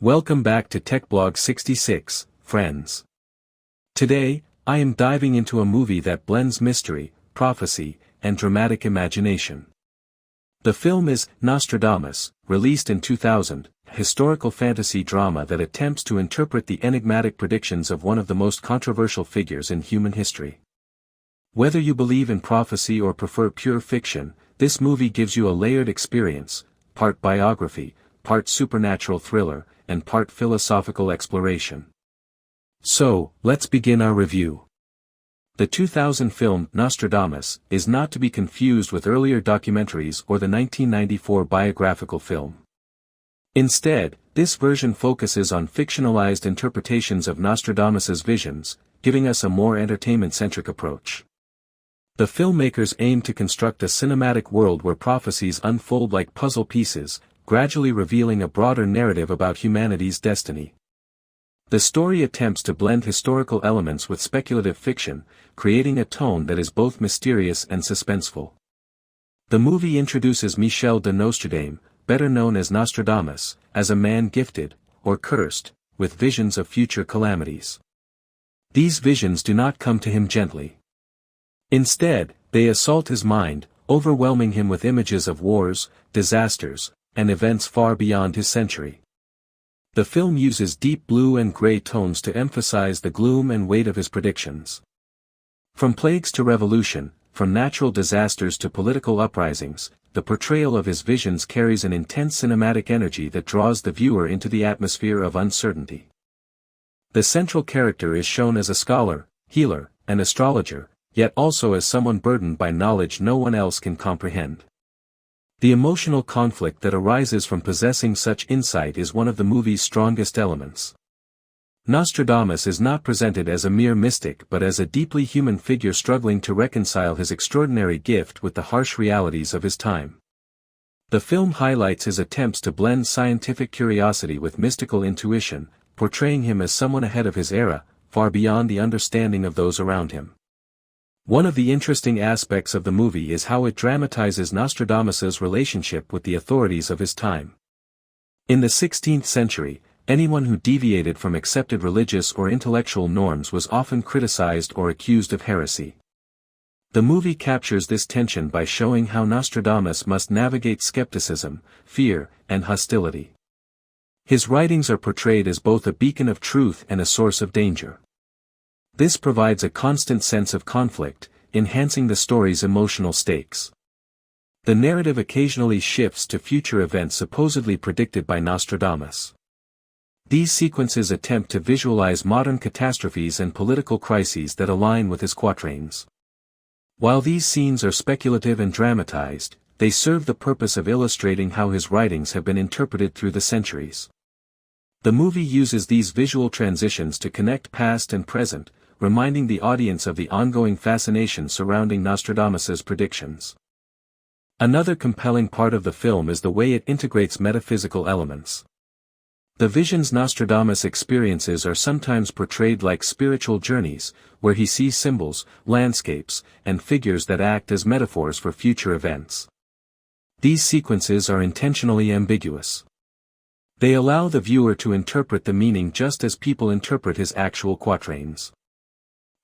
Welcome back to TechBlog 66, friends. Today, I am diving into a movie that blends mystery, prophecy, and dramatic imagination. The film is Nostradamus, released in 2000, a historical fantasy drama that attempts to interpret the enigmatic predictions of one of the most controversial figures in human history. Whether you believe in prophecy or prefer pure fiction, this movie gives you a layered experience, part biography, part supernatural thriller, and part philosophical exploration. So, let's begin our review. The 2000 film Nostradamus is not to be confused with earlier documentaries or the 1994 biographical film. Instead, this version focuses on fictionalized interpretations of Nostradamus's visions, giving us a more entertainment-centric approach. The filmmakers aim to construct a cinematic world where prophecies unfold like puzzle pieces, gradually revealing a broader narrative about humanity's destiny. The story attempts to blend historical elements with speculative fiction, creating a tone that is both mysterious and suspenseful. The movie introduces Michel de Nostradamus, better known as Nostradamus, as a man gifted, or cursed, with visions of future calamities. These visions do not come to him gently. Instead, they assault his mind, overwhelming him with images of wars, disasters, and events far beyond his century. The film uses deep blue and gray tones to emphasize the gloom and weight of his predictions. From plagues to revolution, from natural disasters to political uprisings, the portrayal of his visions carries an intense cinematic energy that draws the viewer into the atmosphere of uncertainty. The central character is shown as a scholar, healer, and astrologer, yet also as someone burdened by knowledge no one else can comprehend. The emotional conflict that arises from possessing such insight is one of the movie's strongest elements. Nostradamus is not presented as a mere mystic but as a deeply human figure struggling to reconcile his extraordinary gift with the harsh realities of his time. The film highlights his attempts to blend scientific curiosity with mystical intuition, portraying him as someone ahead of his era, far beyond the understanding of those around him. One of the interesting aspects of the movie is how it dramatizes Nostradamus's relationship with the authorities of his time. In the 16th century, anyone who deviated from accepted religious or intellectual norms was often criticized or accused of heresy. The movie captures this tension by showing how Nostradamus must navigate skepticism, fear, and hostility. His writings are portrayed as both a beacon of truth and a source of danger. This provides a constant sense of conflict, enhancing the story's emotional stakes. The narrative occasionally shifts to future events supposedly predicted by Nostradamus. These sequences attempt to visualize modern catastrophes and political crises that align with his quatrains. While these scenes are speculative and dramatized, they serve the purpose of illustrating how his writings have been interpreted through the centuries. The movie uses these visual transitions to connect past and present, reminding the audience of the ongoing fascination surrounding Nostradamus's predictions. Another compelling part of the film is the way it integrates metaphysical elements. The visions Nostradamus experiences are sometimes portrayed like spiritual journeys, where he sees symbols, landscapes, and figures that act as metaphors for future events. These sequences are intentionally ambiguous. They allow the viewer to interpret the meaning just as people interpret his actual quatrains.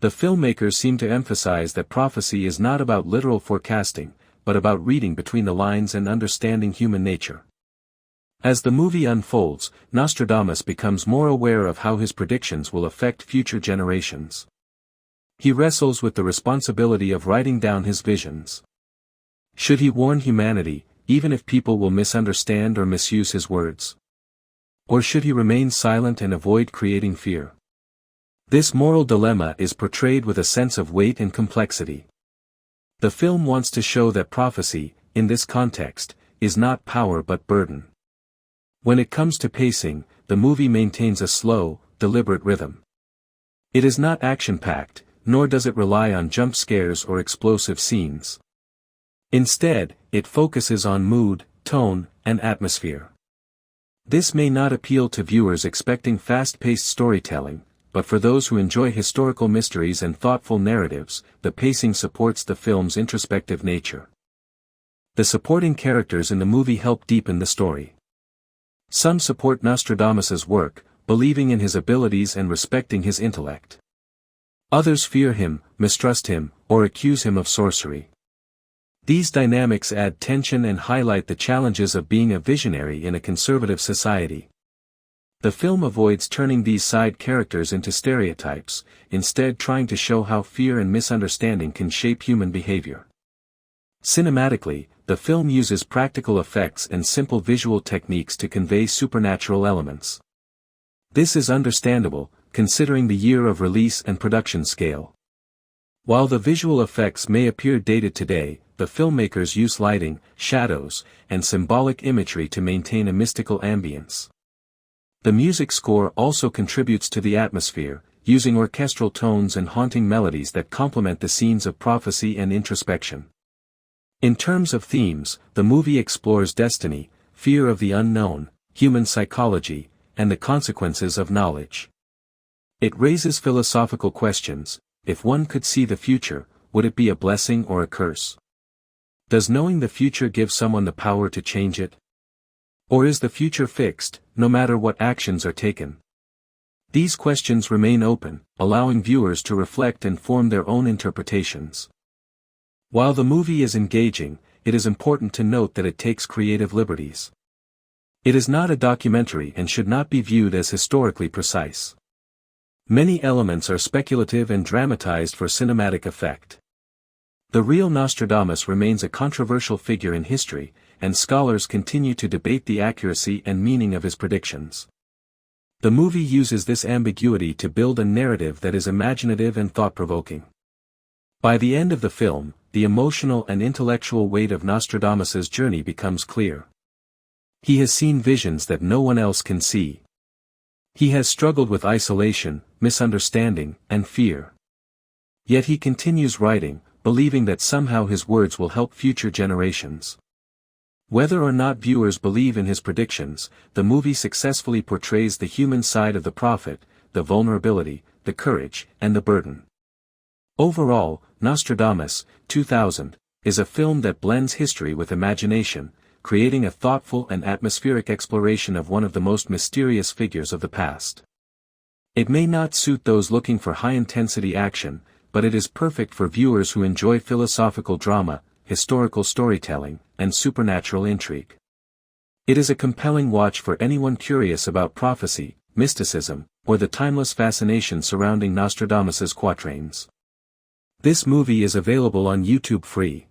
The filmmakers seem to emphasize that prophecy is not about literal forecasting, but about reading between the lines and understanding human nature. As the movie unfolds, Nostradamus becomes more aware of how his predictions will affect future generations. He wrestles with the responsibility of writing down his visions. Should he warn humanity, even if people will misunderstand or misuse his words? Or should he remain silent and avoid creating fear? This moral dilemma is portrayed with a sense of weight and complexity. The film wants to show that prophecy, in this context, is not power but burden. When it comes to pacing, the movie maintains a slow, deliberate rhythm. It is not action-packed, nor does it rely on jump scares or explosive scenes. Instead, it focuses on mood, tone, and atmosphere. This may not appeal to viewers expecting fast-paced storytelling, but for those who enjoy historical mysteries and thoughtful narratives, the pacing supports the film's introspective nature. The supporting characters in the movie help deepen the story. Some support Nostradamus's work, believing in his abilities and respecting his intellect. Others fear him, mistrust him, or accuse him of sorcery. These dynamics add tension and highlight the challenges of being a visionary in a conservative society. The film avoids turning these side characters into stereotypes, instead trying to show how fear and misunderstanding can shape human behavior. Cinematically, the film uses practical effects and simple visual techniques to convey supernatural elements. This is understandable, considering the year of release and production scale. While the visual effects may appear dated today, the filmmakers use lighting, shadows, and symbolic imagery to maintain a mystical ambience. The music score also contributes to the atmosphere, using orchestral tones and haunting melodies that complement the scenes of prophecy and introspection. In terms of themes, the movie explores destiny, fear of the unknown, human psychology, and the consequences of knowledge. It raises philosophical questions: if one could see the future, would it be a blessing or a curse? Does knowing the future give someone the power to change it? Or is the future fixed, no matter what actions are taken? These questions remain open, allowing viewers to reflect and form their own interpretations. While the movie is engaging, it is important to note that it takes creative liberties. It is not a documentary and should not be viewed as historically precise. Many elements are speculative and dramatized for cinematic effect. The real Nostradamus remains a controversial figure in history, and scholars continue to debate the accuracy and meaning of his predictions. The movie uses this ambiguity to build a narrative that is imaginative and thought-provoking. By the end of the film, the emotional and intellectual weight of Nostradamus's journey becomes clear. He has seen visions that no one else can see. He has struggled with isolation, misunderstanding, and fear. Yet he continues writing, believing that somehow his words will help future generations. Whether or not viewers believe in his predictions, the movie successfully portrays the human side of the prophet, the vulnerability, the courage, and the burden. Overall, Nostradamus, 2000, is a film that blends history with imagination, creating a thoughtful and atmospheric exploration of one of the most mysterious figures of the past. It may not suit those looking for high-intensity action, but it is perfect for viewers who enjoy philosophical drama, historical storytelling, and supernatural intrigue. It is a compelling watch for anyone curious about prophecy, mysticism, or the timeless fascination surrounding Nostradamus's quatrains. This movie is available on YouTube free.